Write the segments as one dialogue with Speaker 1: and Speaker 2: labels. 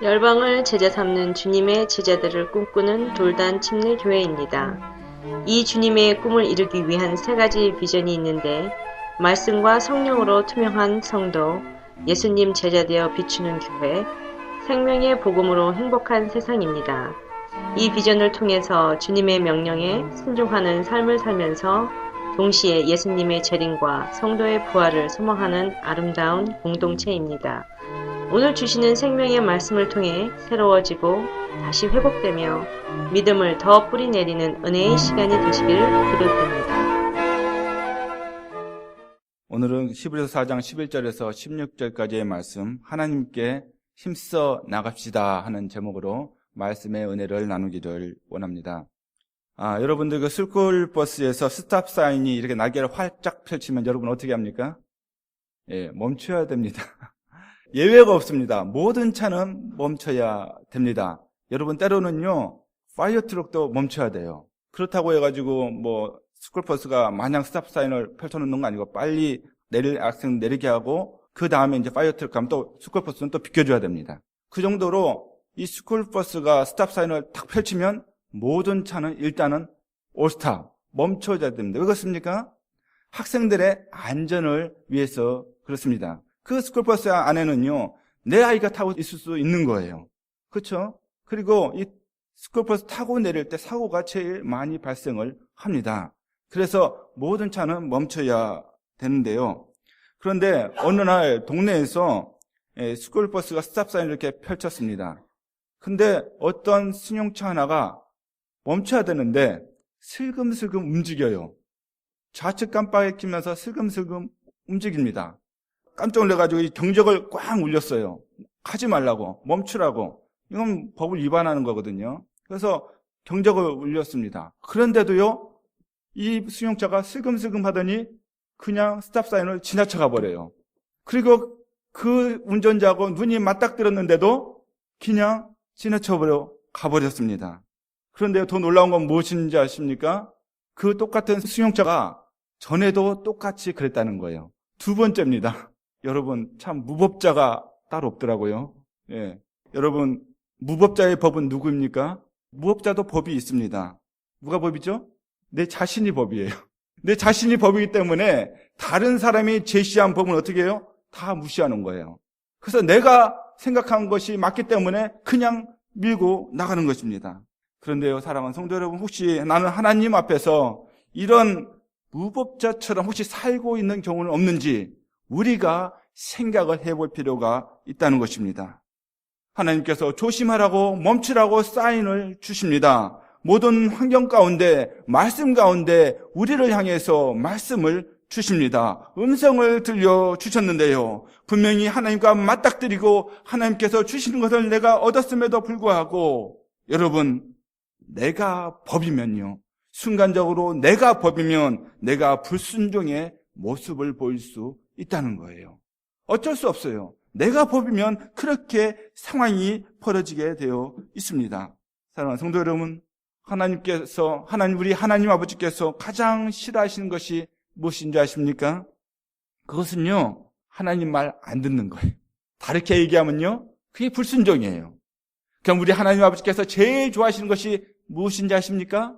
Speaker 1: 열방을 제자 삼는 주님의 제자들을 꿈꾸는 돌단 침례교회입니다. 이 주님의 꿈을 이루기 위한 세 가지 비전이 있는데, 말씀과 성령으로 투명한 성도, 예수님 제자되어 비추는 교회, 생명의 복음으로 행복한 세상입니다. 이 비전을 통해서 주님의 명령에 순종하는 삶을 살면서 동시에 예수님의 재림과 성도의 부활을 소망하는 아름다운 공동체입니다. 오늘 주시는 생명의 말씀을 통해 새로워지고 다시 회복되며 믿음을 더 뿌리내리는 은혜의 시간이 되시길 기도드립니다.
Speaker 2: 오늘은 히브리서 4장 11절에서 16절까지의 말씀, 하나님께 힘써 나갑시다 하는 제목으로 말씀의 은혜를 나누기를 원합니다. 여러분들 그 스쿨버스에서 스탑 사인이 이렇게 날개를 활짝 펼치면 여러분 어떻게 합니까? 멈춰야 됩니다. 예외가 없습니다. 모든 차는 멈춰야 됩니다. 여러분 때로는요, 파이어트럭도 멈춰야 돼요. 그렇다고 해가지고 스쿨버스가 마냥 스탑 사인을 펼쳐놓는 거 아니고 빨리 학생 내리게 하고 그 다음에 이제 파이어트럭 가면 또 스쿨버스는 또 비켜줘야 됩니다. 그 정도로 이 스쿨버스가 스탑 사인을 탁 펼치면 모든 차는 일단은 올스탑, 멈춰야 됩니다. 왜 그렇습니까? 학생들의 안전을 위해서 그렇습니다. 그 스쿨버스 안에는요, 내 아이가 타고 있을 수 있는 거예요. 그렇죠? 그리고 이 스쿨버스 타고 내릴 때 사고가 제일 많이 발생을 합니다. 그래서 모든 차는 멈춰야 되는데요. 그런데 어느 날 동네에서 스쿨버스가 스탑사인을 이렇게 펼쳤습니다. 근데 어떤 승용차 하나가 멈춰야 되는데 슬금슬금 움직여요. 좌측 깜빡이 켜면서 슬금슬금 움직입니다. 깜짝 놀라가지고 이 경적을 꽉 울렸어요. 하지 말라고, 멈추라고. 이건 법을 위반하는 거거든요. 그래서 경적을 울렸습니다. 그런데도요, 이 승용차가 슬금슬금 하더니 그냥 스탑사인을 지나쳐가 버려요. 그리고 그 운전자하고 눈이 맞닥뜨렸는데도 그냥 지나쳐버려 가버렸습니다. 그런데 더 놀라운 건 무엇인지 아십니까? 그 똑같은 승용차가 전에도 똑같이 그랬다는 거예요. 두 번째입니다. 여러분, 참 무법자가 따로 없더라고요. 여러분, 무법자의 법은 누구입니까? 무법자도 법이 있습니다. 누가 법이죠? 내 자신이 법이에요. 내 자신이 법이기 때문에 다른 사람이 제시한 법은 어떻게 해요? 다 무시하는 거예요. 그래서 내가 생각한 것이 맞기 때문에 그냥 밀고 나가는 것입니다. 그런데요, 사랑하는 성도 여러분, 혹시 나는 하나님 앞에서 이런 무법자처럼 혹시 살고 있는 경우는 없는지 우리가 생각을 해볼 필요가 있다는 것입니다. 하나님께서 조심하라고 멈추라고 사인을 주십니다. 모든 환경 가운데, 말씀 가운데 우리를 향해서 말씀을 주십니다. 음성을 들려주셨는데요. 분명히 하나님과 맞닥뜨리고 하나님께서 주시는 것을 내가 얻었음에도 불구하고 여러분, 내가 법이면요. 순간적으로 내가 법이면 내가 불순종의 모습을 보일 수 있다는 거예요. 어쩔 수 없어요. 내가 법이면 그렇게 상황이 벌어지게 되어 있습니다. 사랑하는 성도 여러분, 우리 하나님 아버지께서 가장 싫어하시는 것이 무엇인지 아십니까? 그것은요, 하나님 말 안 듣는 거예요. 다르게 얘기하면요, 그게 불순종이에요. 그럼 우리 하나님 아버지께서 제일 좋아하시는 것이 무엇인지 아십니까?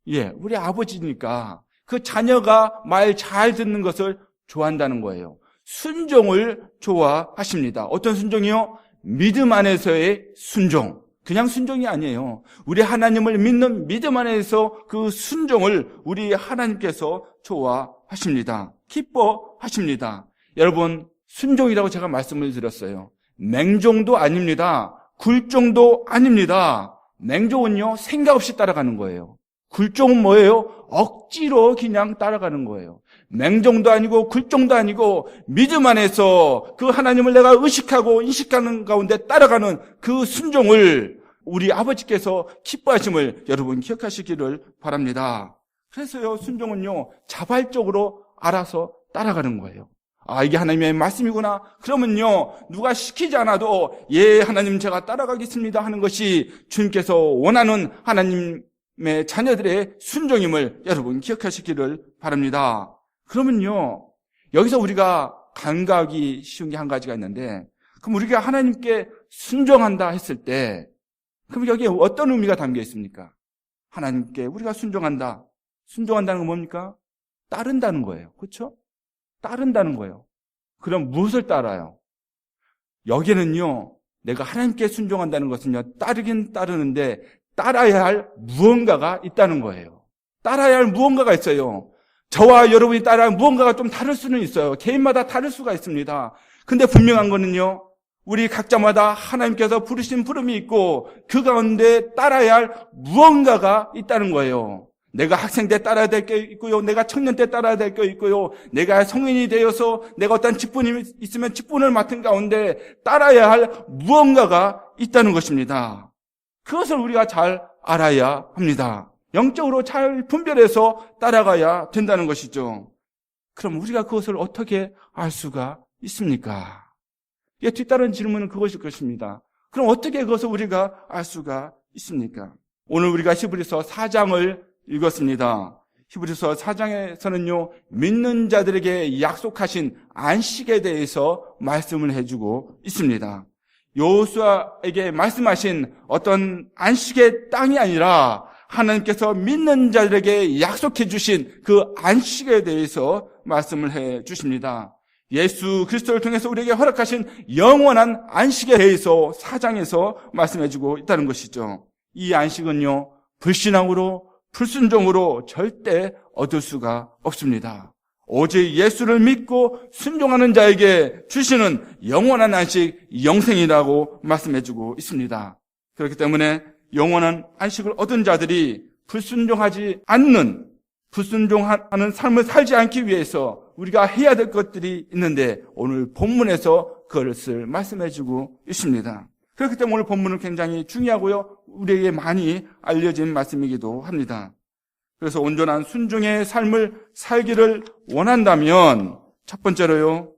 Speaker 2: 우리 아버지니까 그 자녀가 말 잘 듣는 것을 좋아한다는 거예요. 순종을 좋아하십니다. 어떤 순종이요? 믿음 안에서의 순종. 그냥 순종이 아니에요. 우리 하나님을 믿는 믿음 안에서 그 순종을 우리 하나님께서 좋아하십니다. 기뻐하십니다. 여러분, 순종이라고 제가 말씀을 드렸어요. 맹종도 아닙니다. 굴종도 아닙니다. 맹종은요, 생각 없이 따라가는 거예요. 굴종은 뭐예요? 억지로 그냥 따라가는 거예요. 맹종도 아니고 굴종도 아니고 믿음 안에서 그 하나님을 내가 의식하고 인식하는 가운데 따라가는 그 순종을 우리 아버지께서 기뻐하심을 여러분 기억하시기를 바랍니다. 그래서요, 순종은요, 자발적으로 알아서 따라가는 거예요. 이게 하나님의 말씀이구나. 그러면요, 누가 시키지 않아도 하나님 제가 따라가겠습니다 하는 것이 주님께서 원하는 하나님의 자녀들의 순종임을 여러분 기억하시기를 바랍니다. 그러면요, 여기서 우리가 간과하기 쉬운 게 한 가지가 있는데, 그럼 우리가 하나님께 순종한다 했을 때, 그럼 여기에 어떤 의미가 담겨 있습니까? 하나님께 우리가 순종한다. 순종한다는 건 뭡니까? 따른다는 거예요. 그렇죠? 따른다는 거예요. 그럼 무엇을 따라요? 여기는요, 내가 하나님께 순종한다는 것은요, 따르긴 따르는데 따라야 할 무언가가 있다는 거예요. 따라야 할 무언가가 있어요. 저와 여러분이 따라야 할 무언가가 좀 다를 수는 있어요. 개인마다 다를 수가 있습니다. 근데 분명한 거는요, 우리 각자마다 하나님께서 부르신 부름이 있고 그 가운데 따라야 할 무언가가 있다는 거예요. 내가 학생 때 따라야 될 게 있고요. 내가 청년 때 따라야 될 게 있고요. 내가 성인이 되어서 내가 어떤 직분이 있으면 직분을 맡은 가운데 따라야 할 무언가가 있다는 것입니다. 그것을 우리가 잘 알아야 합니다. 영적으로 잘 분별해서 따라가야 된다는 것이죠. 그럼 우리가 그것을 어떻게 알 수가 있습니까? 뒤따른 질문은 그것일 것입니다. 그럼 어떻게 그것을 우리가 알 수가 있습니까? 오늘 우리가 히브리서 4장을 읽었습니다. 히브리서 4장에서는요, 믿는 자들에게 약속하신 안식에 대해서 말씀을 해주고 있습니다. 여호수아에게 말씀하신 어떤 안식의 땅이 아니라 하나님께서 믿는 자들에게 약속해 주신 그 안식에 대해서 말씀을 해 주십니다. 예수 그리스도를 통해서 우리에게 허락하신 영원한 안식에 대해서 4장에서 말씀해 주고 있다는 것이죠. 이 안식은요, 불신앙으로 불순종으로 절대 얻을 수가 없습니다. 오직 예수를 믿고 순종하는 자에게 주시는 영원한 안식, 영생이라고 말씀해주고 있습니다. 그렇기 때문에 영원한 안식을 얻은 자들이 불순종하지 않는, 불순종하는 삶을 살지 않기 위해서 우리가 해야 될 것들이 있는데 오늘 본문에서 그것을 말씀해주고 있습니다. 그렇기 때문에 오늘 본문은 굉장히 중요하고요, 우리에게 많이 알려진 말씀이기도 합니다. 그래서 온전한 순종의 삶을 살기를 원한다면 첫 번째로요,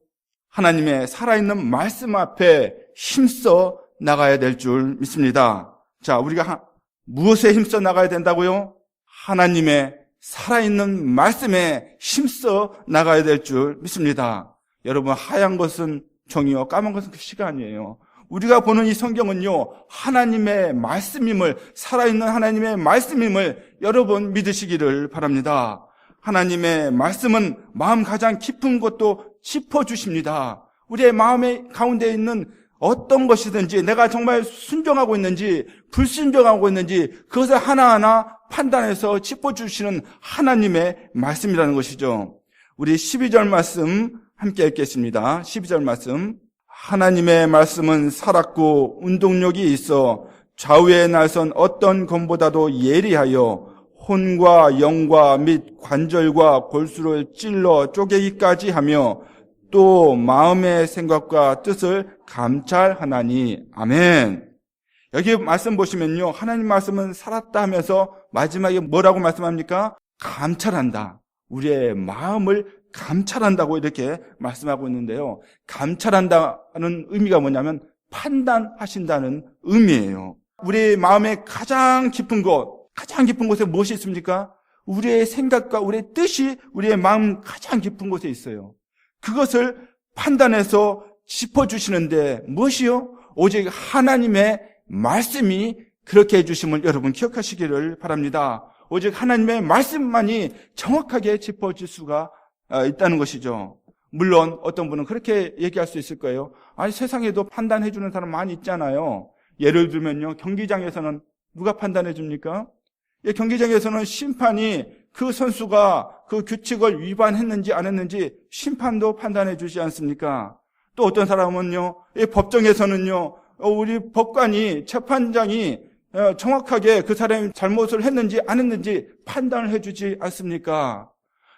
Speaker 2: 하나님의 살아있는 말씀 앞에 힘써 나가야 될 줄 믿습니다. 자, 우리가 무엇에 힘써 나가야 된다고요? 하나님의 살아있는 말씀에 힘써 나가야 될 줄 믿습니다. 여러분, 하얀 것은 종이요, 까만 것은 글씨가 아니에요. 우리가 보는 이 성경은요, 하나님의 말씀임을, 살아있는 하나님의 말씀임을 여러분 믿으시기를 바랍니다. 하나님의 말씀은 마음 가장 깊은 것도 짚어주십니다. 우리의 마음의 가운데 있는 어떤 것이든지 내가 정말 순종하고 있는지 불순종하고 있는지 그것을 하나하나 판단해서 짚어주시는 하나님의 말씀이라는 것이죠. 우리 12절 말씀 함께 읽겠습니다. 12절 말씀. 하나님의 말씀은 살았고 운동력이 있어 좌우에 날선 어떤 검보다도 예리하여 혼과 영과 및 관절과 골수를 찔러 쪼개기까지 하며 또 마음의 생각과 뜻을 감찰하나니. 아멘. 여기 말씀 보시면요, 하나님 말씀은 살았다 하면서 마지막에 뭐라고 말씀합니까? 감찰한다. 우리의 마음을 감찰한다고 이렇게 말씀하고 있는데요, 감찰한다는 의미가 뭐냐면 판단하신다는 의미예요. 우리의 마음의 가장 깊은 곳에 무엇이 있습니까? 우리의 생각과 우리의 뜻이 우리의 마음 가장 깊은 곳에 있어요. 그것을 판단해서 짚어주시는데 무엇이요? 오직 하나님의 말씀이 그렇게 해주심을 여러분 기억하시기를 바랍니다. 오직 하나님의 말씀만이 정확하게 짚어줄 수가 있다는 것이죠. 물론 어떤 분은 그렇게 얘기할 수 있을 거예요. 아니, 세상에도 판단해 주는 사람 많이 있잖아요. 예를 들면요, 경기장에서는 누가 판단해 줍니까? 경기장에서는 심판이 그 선수가 그 규칙을 위반했는지 안 했는지 심판도 판단해 주지 않습니까? 또 어떤 사람은요, 법정에서는요, 우리 법관이, 재판장이 정확하게 그 사람이 잘못을 했는지 안 했는지 판단을 해주지 않습니까?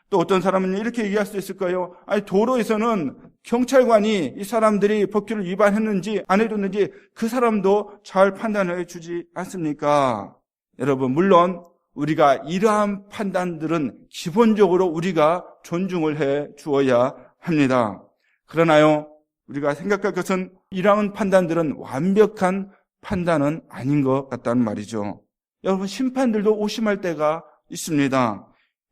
Speaker 2: 또 어떤 사람은 이렇게 얘기할 수 있을 거예요. 아니, 도로에서는 경찰관이 이 사람들이 법규를 위반했는지 안 해줬는지 그 사람도 잘 판단해 주지 않습니까? 여러분, 물론 우리가 이러한 판단들은 기본적으로 우리가 존중을 해 주어야 합니다. 그러나요, 우리가 생각할 것은 이러한 판단들은 완벽한 판단은 아닌 것 같다는 말이죠. 여러분, 심판들도 오심할 때가 있습니다.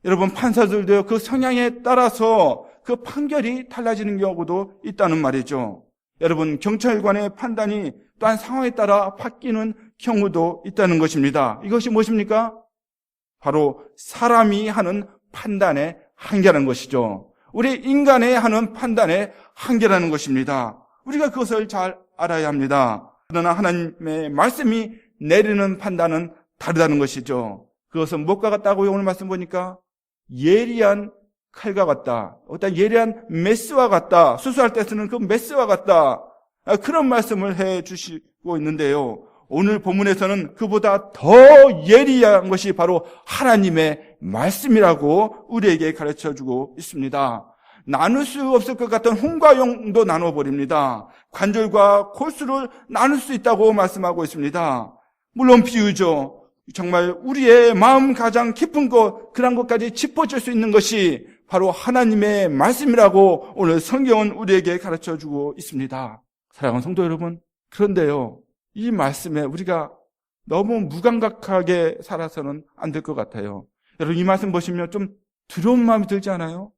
Speaker 2: 여러분, 판사들도 그 성향에 따라서 그 판결이 달라지는 경우도 있다는 말이죠. 여러분, 경찰관의 판단이 또한 상황에 따라 바뀌는 경우도 있다는 것입니다. 이것이 무엇입니까? 바로 사람이 하는 판단의 한계라는 것이죠. 우리 인간의 하는 판단의 한계라는 것입니다. 우리가 그것을 잘 알아야 합니다. 그러나 하나님의 말씀이 내리는 판단은 다르다는 것이죠. 그것은 무엇과 같다고요? 오늘 말씀 보니까 예리한 칼과 같다. 어떤 예리한 메스와 같다. 수수할 때 쓰는 그 메스와 같다. 그런 말씀을 해 주시고 있는데요. 오늘 본문에서는 그보다 더 예리한 것이 바로 하나님의 말씀이라고 우리에게 가르쳐주고 있습니다. 나눌 수 없을 것 같은 홍과 용도 나눠버립니다. 관절과 골수를 나눌 수 있다고 말씀하고 있습니다. 물론 비유죠. 정말 우리의 마음 가장 깊은 것, 그런 것까지 짚어줄 수 있는 것이 바로 하나님의 말씀이라고 오늘 성경은 우리에게 가르쳐주고 있습니다. 사랑하는 성도 여러분, 그런데요, 이 말씀에 우리가 너무 무감각하게 살아서는 안 될 것 같아요. 여러분, 이 말씀 보시면 좀 두려운 마음이 들지 않아요?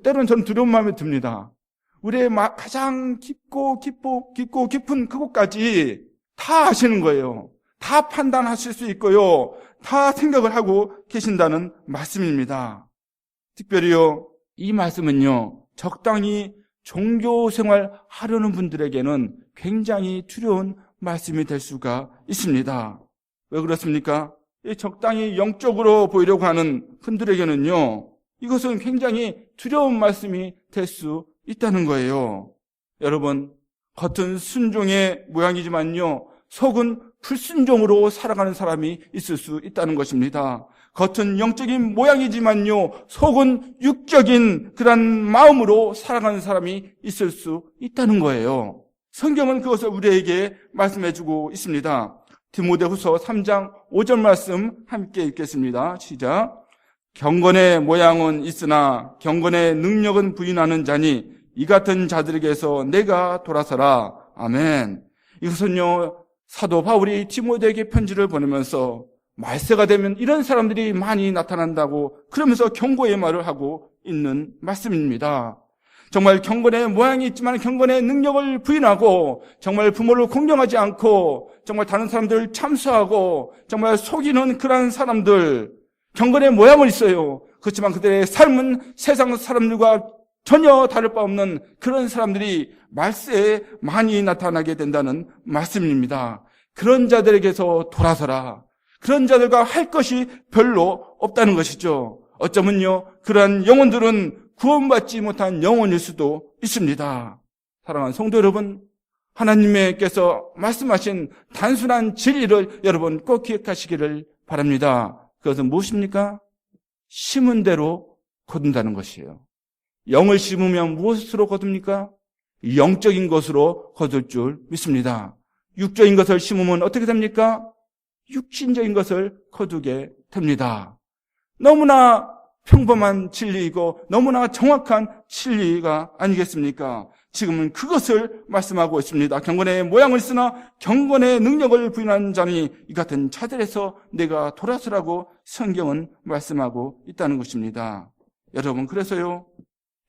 Speaker 2: 때로는 저는 두려운 마음이 듭니다. 우리의 가장 깊고 깊은 그곳까지 다 아시는 거예요. 다 판단하실 수 있고요. 다 생각을 하고 계신다는 말씀입니다. 특별히요, 이 말씀은요, 적당히 종교생활 하려는 분들에게는 굉장히 두려운 말씀이 될 수가 있습니다. 왜 그렇습니까? 적당히 영적으로 보이려고 하는 분들에게는요, 이것은 굉장히 두려운 말씀이 될 수 있다는 거예요. 여러분, 겉은 순종의 모양이지만요, 속은 불순종으로 살아가는 사람이 있을 수 있다는 것입니다. 겉은 영적인 모양이지만요, 속은 육적인 그런 마음으로 살아가는 사람이 있을 수 있다는 거예요. 성경은 그것을 우리에게 말씀해주고 있습니다. 디모데후서 3장 5절 말씀 함께 읽겠습니다. 시작. 경건의 모양은 있으나 경건의 능력은 부인하는 자니 이 같은 자들에게서 내가 돌아서라. 아멘. 이것은요, 사도 바울이 디모데에게 편지를 보내면서 말세가 되면 이런 사람들이 많이 나타난다고 그러면서 경고의 말을 하고 있는 말씀입니다. 정말 경건의 모양이 있지만 경건의 능력을 부인하고 정말 부모를 공경하지 않고 정말 다른 사람들을 참수하고 정말 속이는 그런 사람들, 경건의 모양은 있어요. 그렇지만 그들의 삶은 세상 사람들과 전혀 다를 바 없는 그런 사람들이 말세에 많이 나타나게 된다는 말씀입니다. 그런 자들에게서 돌아서라. 그런 자들과 할 것이 별로 없다는 것이죠. 어쩌면요, 그러한 영혼들은 구원받지 못한 영혼일 수도 있습니다. 사랑하는 성도 여러분, 하나님께서 말씀하신 단순한 진리를 여러분 꼭 기억하시기를 바랍니다. 그것은 무엇입니까? 심은 대로 거둔다는 것이에요. 영을 심으면 무엇으로 거둡니까? 영적인 것으로 거둘 줄 믿습니다. 육적인 것을 심으면 어떻게 됩니까? 육신적인 것을 거두게 됩니다. 너무나 평범한 진리이고 너무나 정확한 진리가 아니겠습니까? 지금은 그것을 말씀하고 있습니다. 경건의 모양을 쓰나 경건의 능력을 부인하는 자니 이 같은 자들에서 내가 돌아서라고 성경은 말씀하고 있다는 것입니다. 여러분, 그래서요,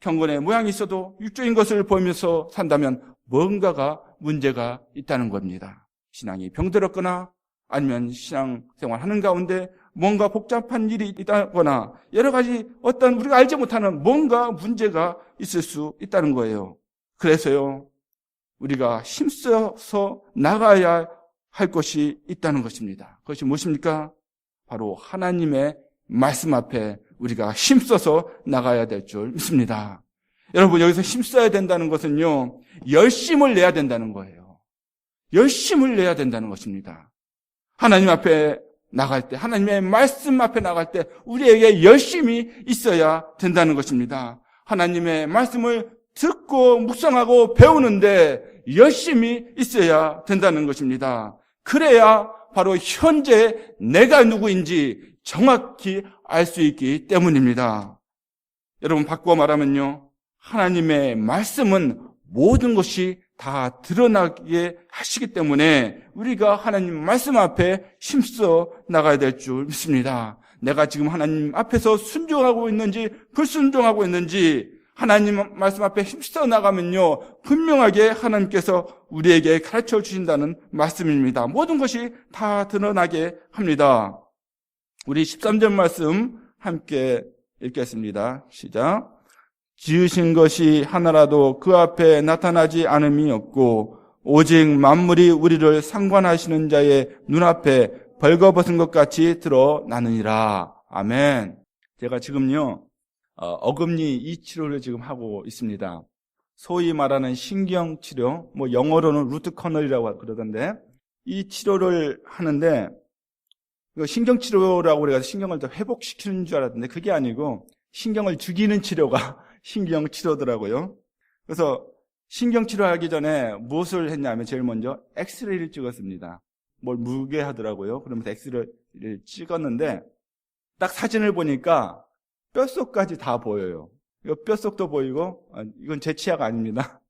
Speaker 2: 경건의 모양이 있어도 육적인 것을 보이면서 산다면 뭔가가 문제가 있다는 겁니다. 신앙이 병들었거나 아니면 신앙생활하는 가운데 뭔가 복잡한 일이 있다거나 여러 가지 어떤 우리가 알지 못하는 뭔가 문제가 있을 수 있다는 거예요. 그래서요, 우리가 힘써서 나가야 할 것이 있다는 것입니다. 그것이 무엇입니까? 바로 하나님의 말씀 앞에 우리가 힘써서 나가야 될 줄 믿습니다. 여러분, 여기서 힘써야 된다는 것은요, 열심을 내야 된다는 거예요. 열심을 내야 된다는 것입니다. 하나님 앞에 나갈 때, 하나님의 말씀 앞에 나갈 때 우리에게 열심이 있어야 된다는 것입니다. 하나님의 말씀을 듣고 묵상하고 배우는데 열심이 있어야 된다는 것입니다. 그래야 바로 현재 내가 누구인지 정확히 알 수 있기 때문입니다. 여러분, 바꾸어 말하면요, 하나님의 말씀은 모든 것이 다 드러나게 하시기 때문에 우리가 하나님 말씀 앞에 힘써 나가야 될 줄 믿습니다. 내가 지금 하나님 앞에서 순종하고 있는지 불순종하고 있는지, 하나님 말씀 앞에 힘써 나가면요, 분명하게 하나님께서 우리에게 가르쳐 주신다는 말씀입니다. 모든 것이 다 드러나게 합니다. 우리 13절 말씀 함께 읽겠습니다. 시작. 지으신 것이 하나라도 그 앞에 나타나지 않음이 없고 오직 만물이 우리를 상관하시는 자의 눈앞에 벌거벗은 것 같이 드러나느니라. 아멘. 제가 지금요, 어금니 이 치료를 지금 하고 있습니다. 소위 말하는 신경치료, 영어로는 루트 커널이라고 그러던데, 이 치료를 하는데, 이거 신경치료라고 그래서 신경을 더 회복시키는 줄 알았는데, 그게 아니고, 신경을 죽이는 치료가 신경치료더라고요. 그래서 신경치료하기 전에 무엇을 했냐면, 제일 먼저 엑스레이를 찍었습니다. 뭘 무게 하더라고요. 그러면서 엑스레이를 찍었는데, 딱 사진을 보니까, 뼛속까지 다 보여요. 이거 뼛속도 보이고, 이건 제 치아가 아닙니다.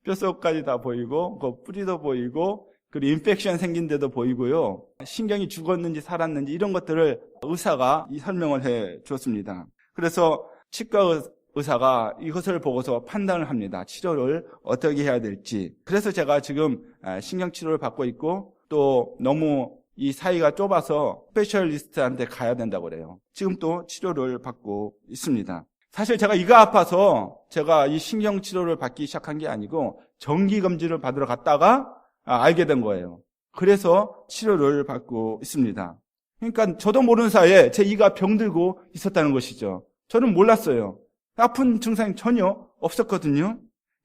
Speaker 2: 뼛속까지 다 보이고, 그 뿌리도 보이고, 그리고 인펙션 생긴 데도 보이고요. 신경이 죽었는지 살았는지 이런 것들을 의사가 설명을 해 줬습니다. 그래서 치과 의사가 이것을 보고서 판단을 합니다. 치료를 어떻게 해야 될지. 그래서 제가 지금 신경치료를 받고 있고, 또 너무 이 사이가 좁아서 스페셜리스트한테 가야 된다고 그래요. 지금 또 치료를 받고 있습니다. 사실 제가 이가 아파서 제가 이 신경치료를 받기 시작한 게 아니고 정기검진을 받으러 갔다가 알게 된 거예요. 그래서 치료를 받고 있습니다. 그러니까 저도 모르는 사이에 제 이가 병들고 있었다는 것이죠. 저는 몰랐어요. 아픈 증상이 전혀 없었거든요.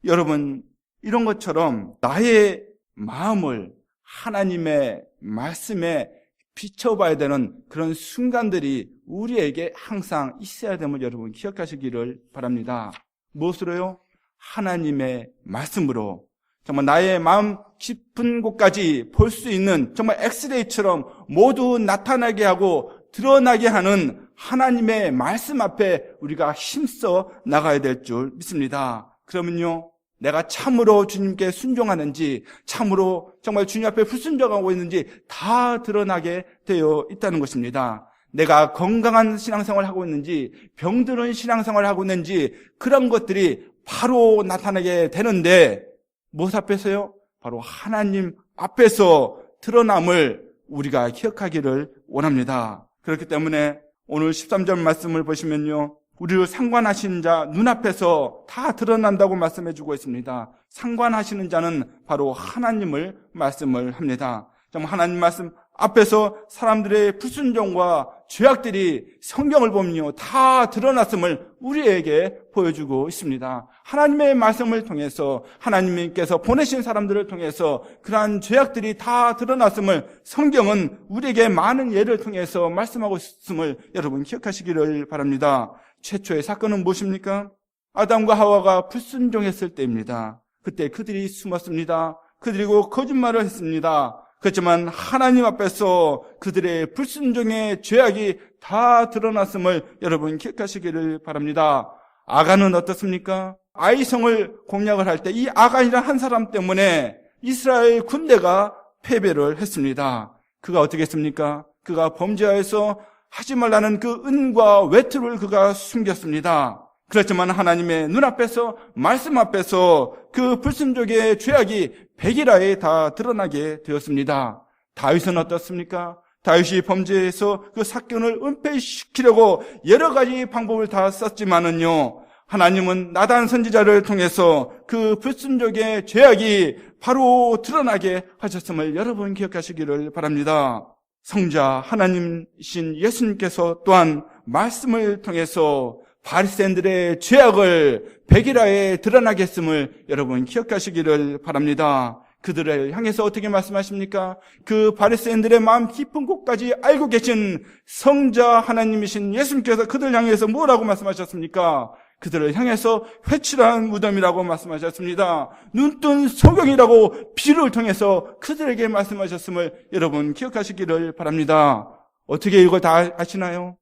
Speaker 2: 여러분, 이런 것처럼 나의 마음을 하나님의 말씀에 비춰봐야 되는 그런 순간들이 우리에게 항상 있어야 됨을 여러분 기억하시기를 바랍니다. 무엇으로요? 하나님의 말씀으로. 정말 나의 마음 깊은 곳까지 볼 수 있는 정말 엑스레이처럼 모두 나타나게 하고 드러나게 하는 하나님의 말씀 앞에 우리가 힘써 나가야 될 줄 믿습니다. 그러면요, 내가 참으로 주님께 순종하는지, 참으로 정말 주님 앞에 불순종하고 있는지 다 드러나게 되어 있다는 것입니다. 내가 건강한 신앙생활을 하고 있는지, 병드는 신앙생활을 하고 있는지, 그런 것들이 바로 나타나게 되는데, 무엇 앞에서요? 바로 하나님 앞에서 드러남을 우리가 기억하기를 원합니다. 그렇기 때문에 오늘 13절 말씀을 보시면요, 우리를 상관하시는 자 눈앞에서 다 드러난다고 말씀해 주고 있습니다. 상관하시는 자는 바로 하나님을 말씀을 합니다. 정말 하나님 말씀 앞에서 사람들의 불순종과 죄악들이 성경을 보면요, 다 드러났음을 우리에게 보여주고 있습니다. 하나님의 말씀을 통해서 하나님께서 보내신 사람들을 통해서 그러한 죄악들이 다 드러났음을 성경은 우리에게 많은 예를 통해서 말씀하고 있음을 여러분 기억하시기를 바랍니다. 최초의 사건은 무엇입니까? 아담과 하와가 불순종했을 때입니다. 그때 그들이 숨었습니다. 그들이고 거짓말을 했습니다. 그렇지만 하나님 앞에서 그들의 불순종의 죄악이 다 드러났음을 여러분 기억하시기를 바랍니다. 아간은 어떻습니까? 아이성을 공략을 할 때 이 아간이라는 한 사람 때문에 이스라엘 군대가 패배를 했습니다. 그가 어떻게 했습니까? 그가 범죄하여서 하지 말라는 그 은과 외투를 그가 숨겼습니다. 그렇지만 하나님의 눈앞에서, 말씀 앞에서 그 불순종의 죄악이 백일하에 다 드러나게 되었습니다. 다윗은 어떻습니까? 다윗이 범죄해서 그 사건을 은폐시키려고 여러 가지 방법을 다 썼지만은요, 하나님은 나단 선지자를 통해서 그 불순종의 죄악이 바로 드러나게 하셨음을 여러분 기억하시기를 바랍니다. 성자 하나님이신 예수님께서 또한 말씀을 통해서 바리새인들의 죄악을 백일하에 드러나게 했음을 여러분 기억하시기를 바랍니다. 그들을 향해서 어떻게 말씀하십니까? 그 바리새인들의 마음 깊은 곳까지 알고 계신 성자 하나님이신 예수님께서 그들을 향해서 뭐라고 말씀하셨습니까? 그들을 향해서 회칠한 무덤이라고 말씀하셨습니다. 눈뜬 소경이라고 비유를 통해서 그들에게 말씀하셨음을 여러분 기억하시기를 바랍니다. 어떻게 이걸 다 아시나요?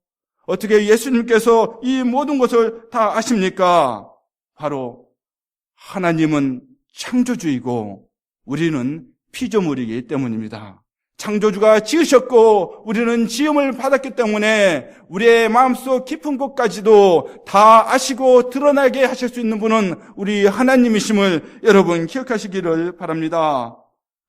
Speaker 2: 어떻게 예수님께서 이 모든 것을 다 아십니까? 바로 하나님은 창조주이고 우리는 피조물이기 때문입니다. 창조주가 지으셨고 우리는 지음을 받았기 때문에 우리의 마음속 깊은 곳까지도 다 아시고 드러나게 하실 수 있는 분은 우리 하나님이심을 여러분 기억하시기를 바랍니다.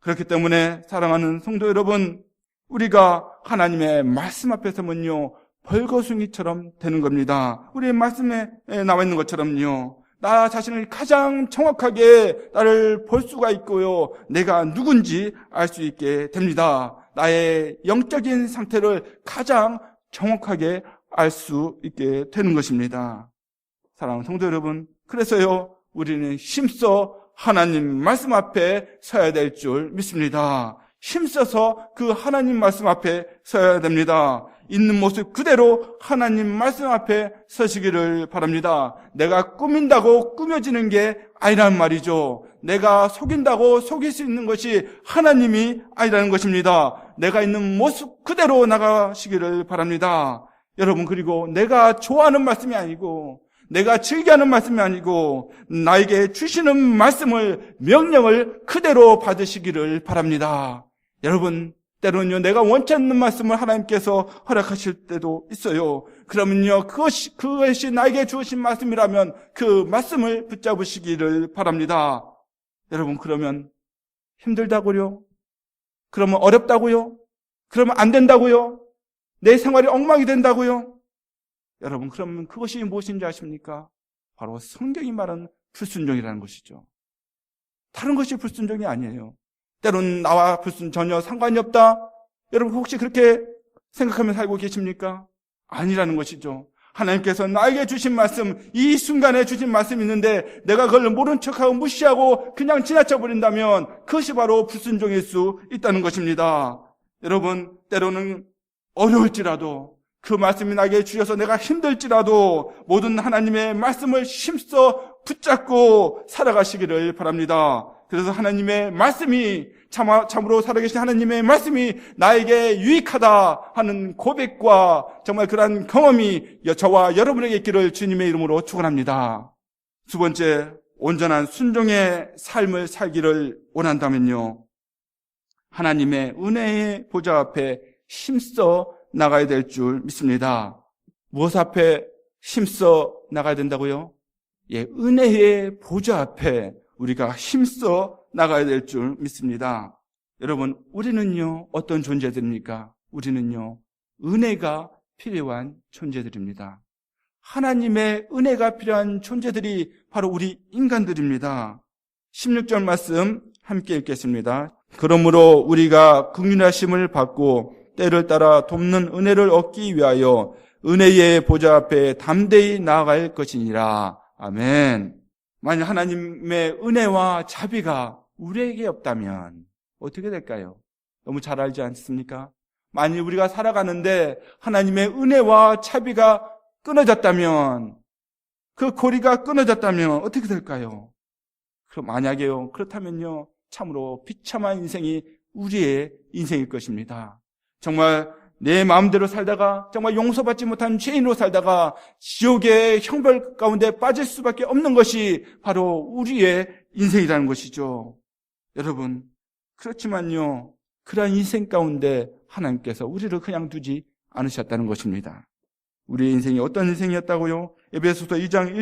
Speaker 2: 그렇기 때문에 사랑하는 성도 여러분, 우리가 하나님의 말씀 앞에 서면요 벌거숭이처럼 되는 겁니다. 우리의 말씀에 나와 있는 것처럼요, 나 자신을 가장 정확하게 나를 볼 수가 있고요, 내가 누군지 알 수 있게 됩니다. 나의 영적인 상태를 가장 정확하게 알 수 있게 되는 것입니다. 사랑하는 성도 여러분, 그래서요 우리는 힘써 하나님 말씀 앞에 서야 될 줄 믿습니다. 힘써서 그 하나님 말씀 앞에 서야 됩니다. 있는 모습 그대로 하나님 말씀 앞에 서시기를 바랍니다. 내가 꾸민다고 꾸며지는 게 아니란 말이죠. 내가 속인다고 속일 수 있는 것이 하나님이 아니라는 것입니다. 내가 있는 모습 그대로 나가시기를 바랍니다. 여러분, 그리고 내가 좋아하는 말씀이 아니고 내가 즐겨하는 말씀이 아니고 나에게 주시는 말씀을, 명령을 그대로 받으시기를 바랍니다. 여러분, 때로는요 내가 원치 않는 말씀을 하나님께서 허락하실 때도 있어요. 그러면요 그것이 나에게 주신 말씀이라면 그 말씀을 붙잡으시기를 바랍니다. 여러분, 그러면 힘들다고요? 그러면 어렵다고요? 그러면 안 된다고요? 내 생활이 엉망이 된다고요? 여러분, 그러면 그것이 무엇인지 아십니까? 바로 성경이 말하는 불순종이라는 것이죠. 다른 것이 불순종이 아니에요. 때로는 나와 불순 전혀 상관이 없다. 여러분, 혹시 그렇게 생각하며 살고 계십니까? 아니라는 것이죠. 하나님께서 나에게 주신 말씀, 이 순간에 주신 말씀이 있는데 내가 그걸 모른 척하고 무시하고 그냥 지나쳐 버린다면 그것이 바로 불순종일 수 있다는 것입니다. 여러분, 때로는 어려울지라도 그 말씀이 나에게 주셔서 내가 힘들지라도 모든 하나님의 말씀을 힘써 붙잡고 살아가시기를 바랍니다. 그래서 하나님의 말씀이 참으로 살아계신 하나님의 말씀이 나에게 유익하다 하는 고백과 정말 그러한 경험이 저와 여러분에게 있기를 주님의 이름으로 축원합니다. 두 번째, 온전한 순종의 삶을 살기를 원한다면요, 하나님의 은혜의 보좌 앞에 힘써 나가야 될 줄 믿습니다. 무엇 앞에 힘써 나가야 된다고요? 은혜의 보좌 앞에 우리가 힘써 나가야 될 줄 믿습니다. 여러분, 우리는요 어떤 존재들입니까? 우리는요 은혜가 필요한 존재들입니다. 하나님의 은혜가 필요한 존재들이 바로 우리 인간들입니다. 16절 말씀 함께 읽겠습니다. 그러므로 우리가 긍휼하심을 받고 때를 따라 돕는 은혜를 얻기 위하여 은혜의 보좌 앞에 담대히 나아갈 것이니라. 아멘. 만약 하나님의 은혜와 자비가 우리에게 없다면 어떻게 될까요? 너무 잘 알지 않습니까? 만일 우리가 살아가는데 하나님의 은혜와 자비가 끊어졌다면, 그 고리가 끊어졌다면 어떻게 될까요? 그럼 만약에요, 그렇다면요 참으로 비참한 인생이 우리의 인생일 것입니다. 정말 내 마음대로 살다가 정말 용서받지 못한 죄인으로 살다가 지옥의 형벌 가운데 빠질 수밖에 없는 것이 바로 우리의 인생이라는 것이죠. 여러분, 그렇지만요 그러한 인생 가운데 하나님께서 우리를 그냥 두지 않으셨다는 것입니다. 우리의 인생이 어떤 인생이었다고요? 에베소서 2장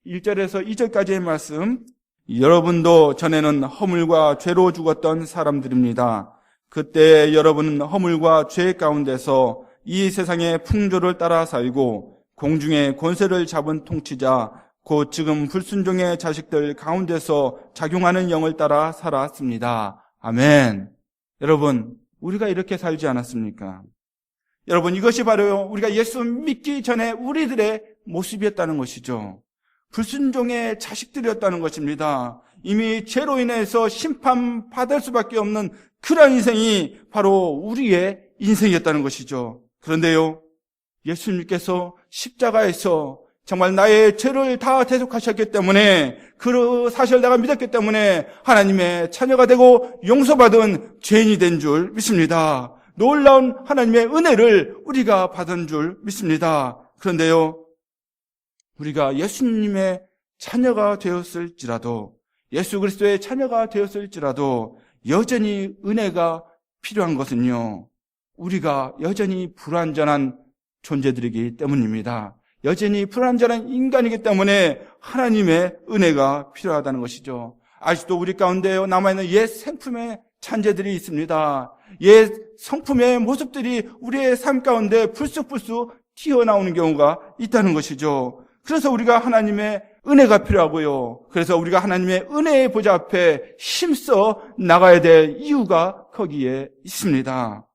Speaker 2: 1절에서 2절까지의 말씀, 여러분도 전에는 허물과 죄로 죽었던 사람들입니다. 그때 여러분은 허물과 죄 가운데서 이 세상의 풍조를 따라 살고 공중의 권세를 잡은 통치자 곧 지금 불순종의 자식들 가운데서 작용하는 영을 따라 살았습니다. 아멘. 여러분, 우리가 이렇게 살지 않았습니까? 여러분, 이것이 바로 우리가 예수 믿기 전에 우리들의 모습이었다는 것이죠. 불순종의 자식들이었다는 것입니다. 이미 죄로 인해서 심판받을 수밖에 없는 그런 인생이 바로 우리의 인생이었다는 것이죠. 그런데요, 예수님께서 십자가에서 정말 나의 죄를 다 대속하셨기 때문에, 그 사실을 내가 믿었기 때문에 하나님의 자녀가 되고 용서받은 죄인이 된 줄 믿습니다. 놀라운 하나님의 은혜를 우리가 받은 줄 믿습니다. 그런데요, 우리가 예수님의 자녀가 되었을지라도, 예수 그리스도의 자녀가 되었을지라도 여전히 은혜가 필요한 것은요, 우리가 여전히 불완전한 존재들이기 때문입니다. 여전히 불완전한 인간이기 때문에 하나님의 은혜가 필요하다는 것이죠. 아직도 우리 가운데 남아있는 옛 생품의 잔재들이 있습니다. 옛 성품의 모습들이 우리의 삶 가운데 불쑥불쑥 튀어나오는 경우가 있다는 것이죠. 그래서 우리가 하나님의 은혜가 필요하고요. 그래서 우리가 하나님의 은혜의 보좌 앞에 힘써 나가야 될 이유가 거기에 있습니다.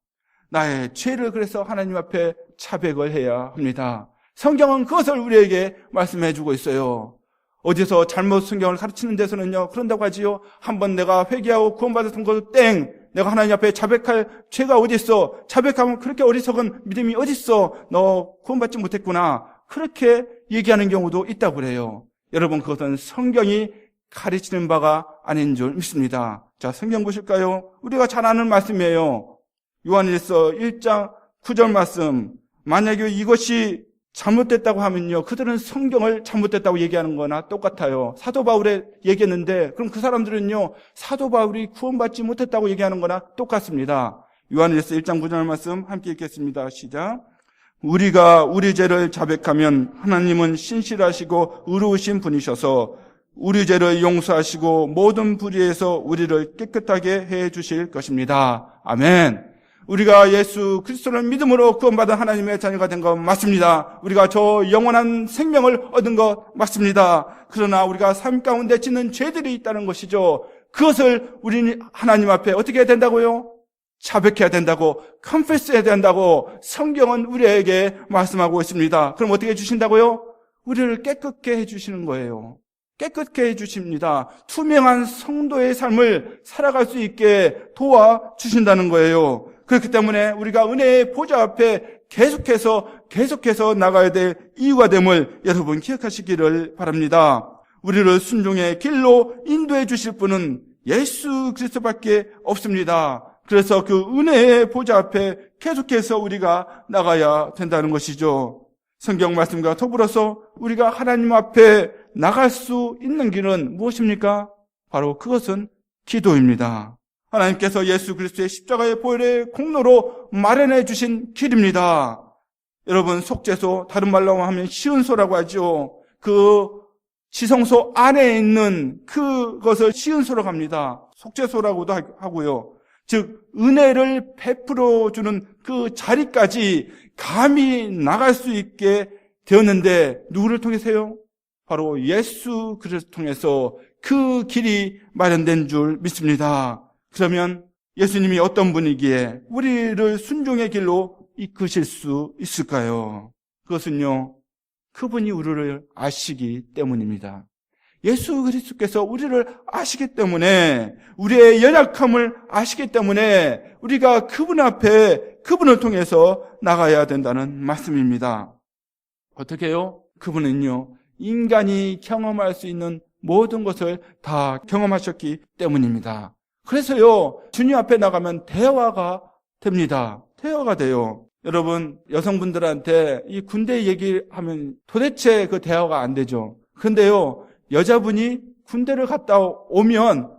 Speaker 2: 나의 죄를 그래서 하나님 앞에 자백을 해야 합니다. 성경은 그것을 우리에게 말씀해 주고 있어요. 어디서 잘못 성경을 가르치는 데서는요, 그런다고 하지요. 한번 내가 회개하고 구원받았던 것도 땡. 내가 하나님 앞에 자백할 죄가 어디 있어? 자백하면 그렇게 어리석은 믿음이 어디 있어? 너 구원받지 못했구나. 그렇게 얘기하는 경우도 있다고 그래요. 여러분, 그것은 성경이 가르치는 바가 아닌 줄 믿습니다. 자, 성경 보실까요? 우리가 잘 아는 말씀이에요. 요한일서 1장 9절 말씀. 만약에 이것이 잘못됐다고 하면요, 그들은 성경을 잘못됐다고 얘기하는 거나 똑같아요. 사도 바울이 얘기했는데 그럼 그 사람들은요, 사도 바울이 구원받지 못했다고 얘기하는 거나 똑같습니다. 요한일서 1장 9절 말씀 함께 읽겠습니다. 시작. 우리가 우리 죄를 자백하면 하나님은 신실하시고 의로우신 분이셔서 우리 죄를 용서하시고 모든 불의에서 우리를 깨끗하게 해 주실 것입니다. 아멘. 우리가 예수 그리스도를 믿음으로 구원받은 하나님의 자녀가 된 것 맞습니다. 우리가 저 영원한 생명을 얻은 것 맞습니다. 그러나 우리가 삶 가운데 짓는 죄들이 있다는 것이죠. 그것을 우리는 하나님 앞에 어떻게 해야 된다고요? 자백해야 된다고, 컨페스해야 된다고 성경은 우리에게 말씀하고 있습니다. 그럼 어떻게 해주신다고요? 우리를 깨끗게 해주시는 거예요. 깨끗게 해주십니다. 투명한 성도의 삶을 살아갈 수 있게 도와주신다는 거예요. 그렇기 때문에 우리가 은혜의 보좌 앞에 계속해서 나가야 될 이유가 됨을 여러분 기억하시기를 바랍니다. 우리를 순종의 길로 인도해 주실 분은 예수 그리스도밖에 없습니다. 그래서 그 은혜의 보좌 앞에 계속해서 우리가 나가야 된다는 것이죠. 성경 말씀과 더불어서 우리가 하나님 앞에 나갈 수 있는 길은 무엇입니까? 바로 그것은 기도입니다. 하나님께서 예수 그리스도의 십자가의 보혈의 공로로 마련해 주신 길입니다. 여러분, 속죄소, 다른 말로 하면 시은소라고 하죠. 그 지성소 안에 있는 그것을 시은소라고 합니다. 속죄소라고도 하고요. 즉 은혜를 베풀어 주는 그 자리까지 감히 나갈 수 있게 되었는데 누구를 통해서요? 바로 예수 그리스도를 통해서 그 길이 마련된 줄 믿습니다. 그러면 예수님이 어떤 분이기에 우리를 순종의 길로 이끄실 수 있을까요? 그것은요, 그분이 우리를 아시기 때문입니다. 예수 그리스도께서 우리를 아시기 때문에, 우리의 연약함을 아시기 때문에 우리가 그분 앞에 그분을 통해서 나가야 된다는 말씀입니다. 어떻게 해요? 그분은요, 인간이 경험할 수 있는 모든 것을 다 경험하셨기 때문입니다. 그래서요, 주님 앞에 나가면 대화가 됩니다. 대화가 돼요. 여러분, 여성분들한테 이 군대 얘기하면 도대체 그 대화가 안 되죠. 근데요, 여자분이 군대를 갔다 오면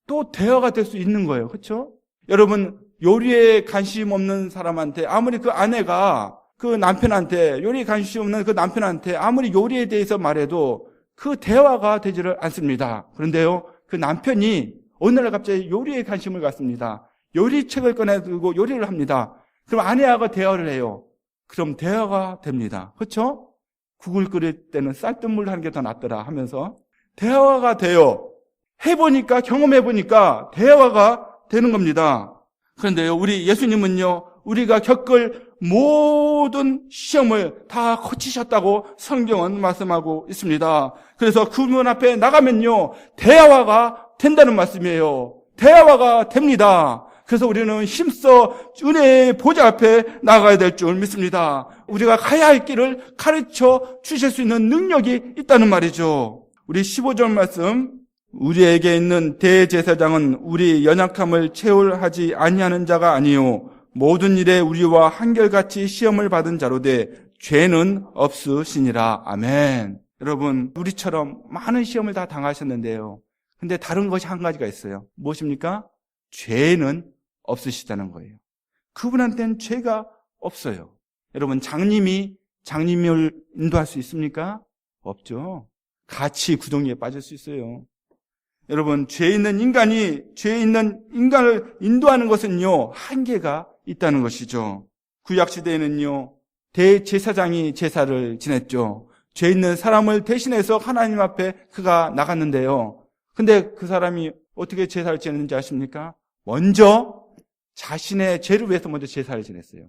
Speaker 2: 또 대화가 될 수 있는 거예요. 그렇죠? 여러분, 요리에 관심 없는 사람한테 아무리 그 아내가 그 남편한테, 요리에 관심 없는 그 남편한테 아무리 요리에 대해서 말해도 그 대화가 되지를 않습니다. 그런데요, 그 남편이 어느 날 갑자기 요리에 관심을 갖습니다. 요리책을 꺼내들고 요리를 합니다. 그럼 아내하고 대화를 해요. 그럼 대화가 됩니다. 그렇죠? 국을 끓일 때는 쌀뜨물 하는 게 더 낫더라 하면서 대화가 돼요. 해보니까, 경험해보니까 대화가 되는 겁니다. 그런데요, 우리 예수님은요, 우리가 겪을 모든 시험을 다 거치셨다고 성경은 말씀하고 있습니다. 그래서 그분 앞에 나가면요, 대화가 된다는 말씀이에요. 대화가 됩니다. 그래서 우리는 힘써 은혜의 보좌 앞에 나가야 될 줄 믿습니다. 우리가 가야 할 길을 가르쳐 주실 수 있는 능력이 있다는 말이죠. 우리 15절 말씀, 우리에게 있는 대제사장은 우리 연약함을 체홀하지 아니하는 자가 아니요 모든 일에 우리와 한결같이 시험을 받은 자로되 죄는 없으시니라. 아멘. 여러분, 우리처럼 많은 시험을 다 당하셨는데요, 근데 다른 것이 한 가지가 있어요. 무엇입니까? 죄는 없으시다는 거예요. 그분한테는 죄가 없어요. 여러분, 장님을 인도할 수 있습니까? 없죠. 같이 구덩이에 빠질 수 있어요. 여러분, 죄 있는 인간을 인도하는 것은요, 한계가 있다는 것이죠. 구약시대에는요, 대제사장이 제사를 지냈죠. 죄 있는 사람을 대신해서 하나님 앞에 그가 나갔는데요. 근데 그 사람이 어떻게 제사를 지냈는지 아십니까? 먼저 자신의 죄를 위해서 먼저 제사를 지냈어요.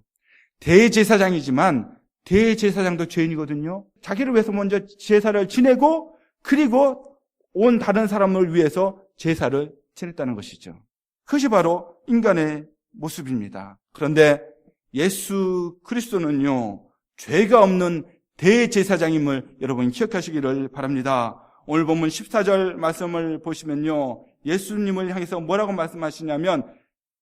Speaker 2: 대제사장이지만 대제사장도 죄인이거든요. 자기를 위해서 먼저 제사를 지내고 그리고 온 다른 사람을 위해서 제사를 지냈다는 것이죠. 그것이 바로 인간의 모습입니다. 그런데 예수 그리스도는요, 죄가 없는 대제사장임을 여러분 기억하시기를 바랍니다. 오늘 본문 14절 말씀을 보시면요, 예수님을 향해서 뭐라고 말씀하시냐면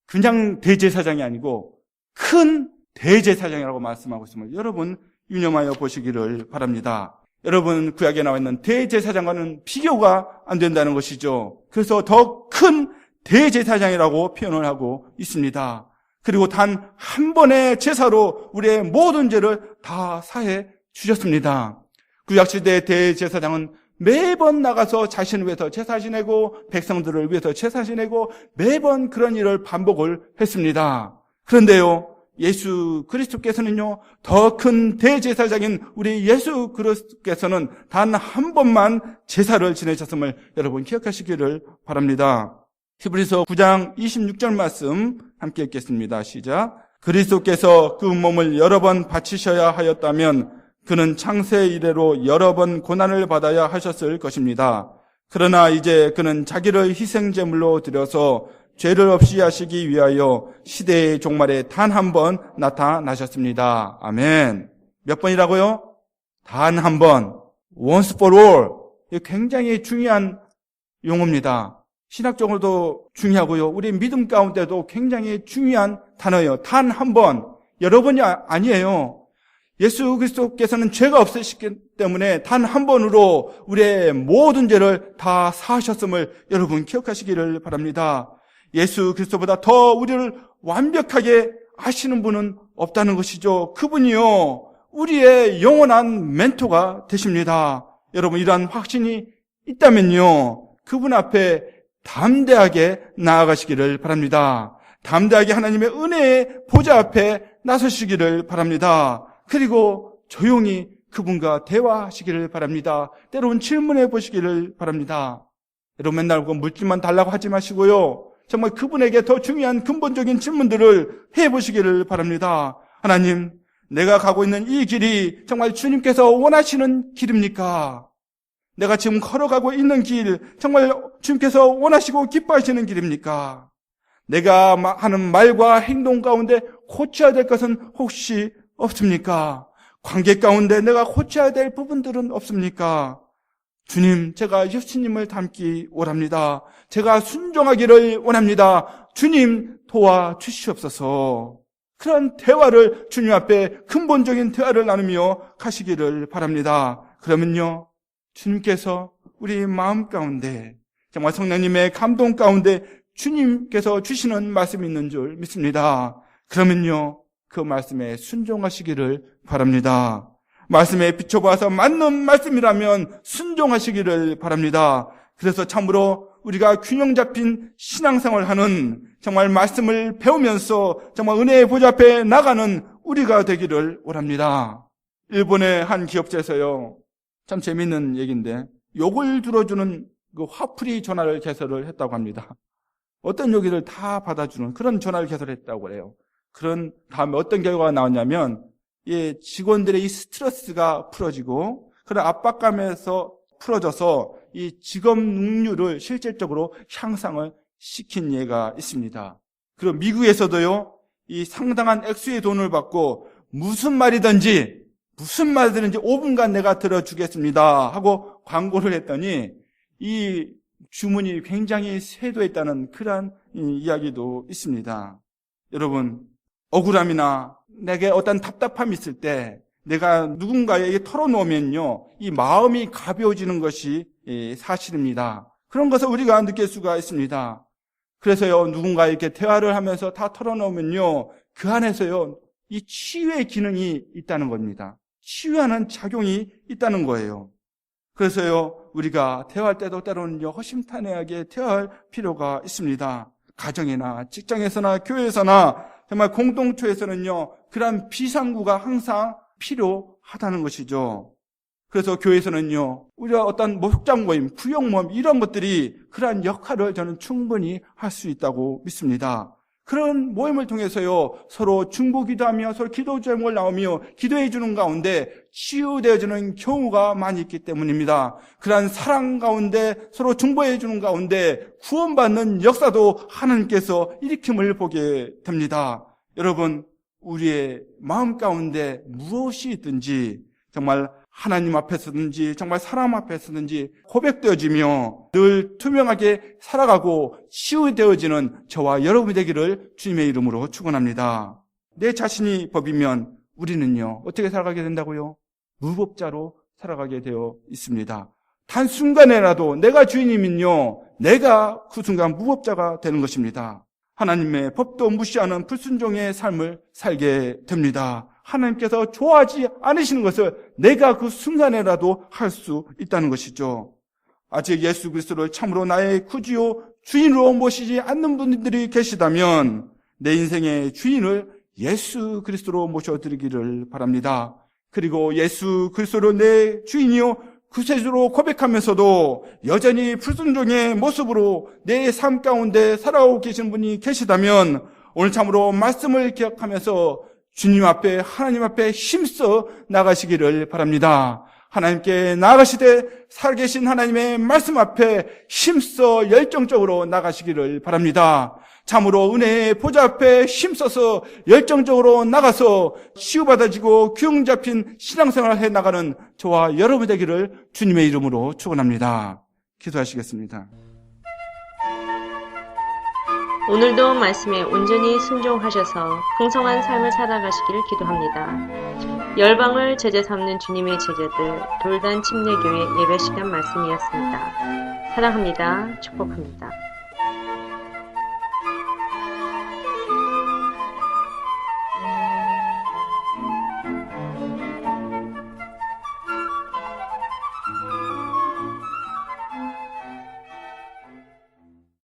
Speaker 2: 그냥 대제사장이 아니고 큰 대제사장이라고 말씀하고 있음을 여러분 유념하여 보시기를 바랍니다. 여러분, 구약에 나와 있는 대제사장과는 비교가 안 된다는 것이죠. 그래서 더 큰 대제사장이라고 표현을 하고 있습니다. 그리고 단 한 번의 제사로 우리의 모든 죄를 다 사해 주셨습니다. 구약시대의 대제사장은 매번 나가서 자신을 위해서 제사 지내고 백성들을 위해서 제사 지내고 매번 그런 일을 반복을 했습니다. 그런데요, 예수 그리스도께서는요, 더 큰 대제사장인 우리 예수 그리스도께서는 단 한 번만 제사를 지내셨음을 여러분 기억하시기를 바랍니다. 히브리서 9장 26절 말씀 함께 읽겠습니다. 시작. 그리스도께서 그 몸을 여러 번 바치셔야 하였다면 그는 창세 이래로 여러 번 고난을 받아야 하셨을 것입니다. 그러나 이제 그는 자기를 희생제물로 드려서 죄를 없이 하시기 위하여 시대의 종말에 단 한 번 나타나셨습니다. 아멘. 몇 번이라고요? 단 한 번. Once for all. 이거 굉장히 중요한 용어입니다. 신학적으로도 중요하고요. 우리 믿음 가운데도 굉장히 중요한 단어예요. 단 한 번. 여러 번이 아니에요. 예수 그리스도께서는 죄가 없으시기 때문에 단 한 번으로 우리의 모든 죄를 다 사하셨음을 여러분 기억하시기를 바랍니다. 예수 그리스도보다 더 우리를 완벽하게 아시는 분은 없다는 것이죠. 그분이요, 우리의 영원한 멘토가 되십니다. 여러분, 이러한 확신이 있다면요, 그분 앞에 담대하게 나아가시기를 바랍니다. 담대하게 하나님의 은혜의 보좌 앞에 나서시기를 바랍니다. 그리고 조용히 그분과 대화하시기를 바랍니다. 때로는 질문해 보시기를 바랍니다. 여러분, 맨날 물질만 달라고 하지 마시고요, 정말 그분에게 더 중요한 근본적인 질문들을 해보시기를 바랍니다. 하나님, 내가 가고 있는 이 길이 정말 주님께서 원하시는 길입니까? 내가 지금 걸어가고 있는 길, 정말 주님께서 원하시고 기뻐하시는 길입니까? 내가 하는 말과 행동 가운데 고쳐야 될 것은 혹시 없습니까? 관계 가운데 내가 고쳐야 될 부분들은 없습니까? 주님, 제가 예수님을 닮기 원합니다. 제가 순종하기를 원합니다. 주님, 도와주시옵소서. 그런 대화를 주님 앞에 근본적인 대화를 나누며 가시기를 바랍니다. 그러면요, 주님께서 우리 마음 가운데 정말 성령님의 감동 가운데 주님께서 주시는 말씀이 있는 줄 믿습니다. 그러면요, 그 말씀에 순종하시기를 바랍니다. 말씀에 비춰봐서 맞는 말씀이라면 순종하시기를 바랍니다. 그래서 참으로 우리가 균형 잡힌 신앙생활을 하는, 정말 말씀을 배우면서 정말 은혜의 보좌 앞에 나가는 우리가 되기를 원합니다. 일본의 한 기업체에서요, 참 재밌는 얘기인데, 욕을 들어주는 그 화풀이 전화를 개설을 했다고 합니다. 어떤 욕을 다 받아주는 그런 전화를 개설했다고 해요. 그런 다음에 어떤 결과가 나왔냐면, 직원들의 이 스트레스가 풀어지고 그런 압박감에서 풀어져서 이 직업 능률을 실질적으로 향상을 시킨 예가 있습니다. 그리고 미국에서도요, 이 상당한 액수의 돈을 받고 무슨 말이든지 5분간 내가 들어주겠습니다 하고 광고를 했더니 이 주문이 굉장히 쇄도했다는 그런 이야기도 있습니다. 여러분, 억울함이나 내게 어떤 답답함이 있을 때 내가 누군가에게 털어놓으면요, 이 마음이 가벼워지는 것이 사실입니다. 그런 것을 우리가 느낄 수가 있습니다. 그래서요, 누군가 이렇게 대화를 하면서 다 털어놓으면요, 그 안에서요, 이 치유의 기능이 있다는 겁니다. 치유하는 작용이 있다는 거예요. 그래서요, 우리가 대화할 때도 때로는요, 허심탄회하게 대화할 필요가 있습니다. 가정이나 직장에서나 교회에서나 정말 공동체에서는요, 그러한 비상구가 항상 필요하다는 것이죠. 그래서 교회에서는요, 우리가 어떤 목장 모임, 구역 모임 이런 것들이 그러한 역할을 저는 충분히 할 수 있다고 믿습니다. 그런 모임을 통해서요, 서로 중보기도하며 서로 기도 제목을 나오며 기도해 주는 가운데 치유되어지는 경우가 많이 있기 때문입니다. 그러한 사랑 가운데 서로 중보해 주는 가운데 구원받는 역사도 하나님께서 일으킴을 보게 됩니다. 여러분, 우리의 마음 가운데 무엇이 있든지 정말 하나님 앞에서든지 정말 사람 앞에서든지 고백되어지며 늘 투명하게 살아가고 치유되어지는 저와 여러분이 되기를 주님의 이름으로 축원합니다. 내 자신이 법이면 우리는요, 어떻게 살아가게 된다고요? 무법자로 살아가게 되어 있습니다. 단순간에라도 내가 주인이면요, 내가 그 순간 무법자가 되는 것입니다. 하나님의 법도 무시하는 불순종의 삶을 살게 됩니다. 하나님께서 좋아하지 않으시는 것을 내가 그 순간에라도 할 수 있다는 것이죠. 아직 예수 그리스도를 참으로 나의 구주요 주인으로 모시지 않는 분들이 계시다면 내 인생의 주인을 예수 그리스도로 모셔드리기를 바랍니다. 그리고 예수 그리스도를 내 주인이요 구세주로 고백하면서도 여전히 불순종의 모습으로 내 삶 가운데 살아오고 계신 분이 계시다면 오늘 참으로 말씀을 기억하면서 주님 앞에, 하나님 앞에 힘써 나가시기를 바랍니다. 하나님께 나아가시되 살아계신 하나님의 말씀 앞에 힘써 열정적으로 나가시기를 바랍니다. 참으로 은혜의 보좌 앞에 힘써서 열정적으로 나가서 치유받아지고 균형 잡힌 신앙생활을 해나가는 저와 여러분 되기를 주님의 이름으로 축원합니다. 기도하시겠습니다.
Speaker 1: 오늘도 말씀에 온전히 순종하셔서 풍성한 삶을 살아가시기를 기도합니다. 열방을 제자 삼는 주님의 제자들 돌단 침례교회 예배 시간 말씀이었습니다. 사랑합니다. 축복합니다.